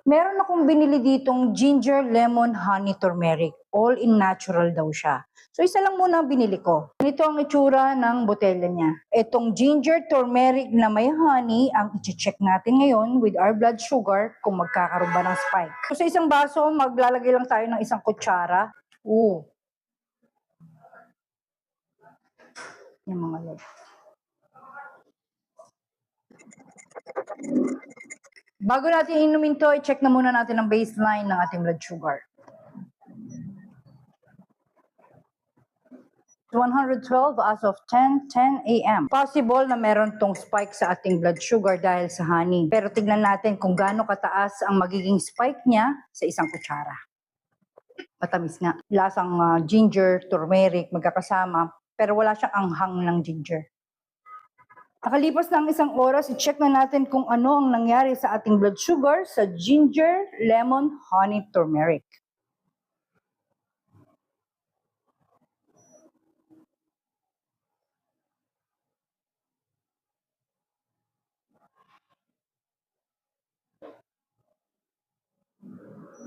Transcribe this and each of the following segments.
Meron akong binili ditong ginger, lemon, honey, turmeric. All in natural daw siya. So isa lang muna ang binili ko. Ito ang itsura ng botelya niya. Itong ginger, turmeric na may honey, ang i-check natin ngayon with our blood sugar kung magkakaroon ba ng spike. So sa isang baso, maglalagay lang tayo ng isang kutsara. Yung mga log. Bago natin inumin to, i-check na muna natin ang baseline ng ating blood sugar. 112 as of 10 a.m. Possible na meron tong spike sa ating blood sugar dahil sa honey. Pero tignan natin kung gaano kataas ang magiging spike niya sa isang kutsara. Matamis nga. Lasang ginger, turmeric, magkakasama. Pero wala siyang anghang ng ginger. Nakalipas na ang isang oras, i-check na natin kung ano ang nangyari sa ating blood sugar sa ginger, lemon, honey, turmeric.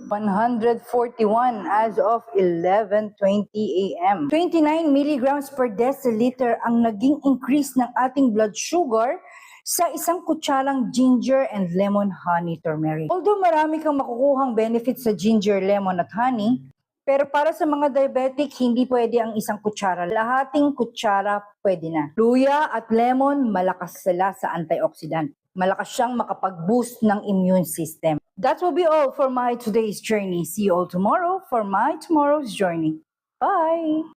(141 as of 11:20 a.m. 29 milligrams per deciliter ang naging increase ng ating blood sugar sa isang kutsarang ginger and lemon honey turmeric. Although marami kang makukuhang benefits sa ginger, lemon at honey, pero para sa mga diabetic, hindi pwede ang isang kutsara. Lahating kutsara pwede na. Luya at lemon, malakas sila sa antioxidant. Malakas siyang makapag-boost ng immune system. That will be all for my today's journey. See you all tomorrow for my tomorrow's journey. Bye!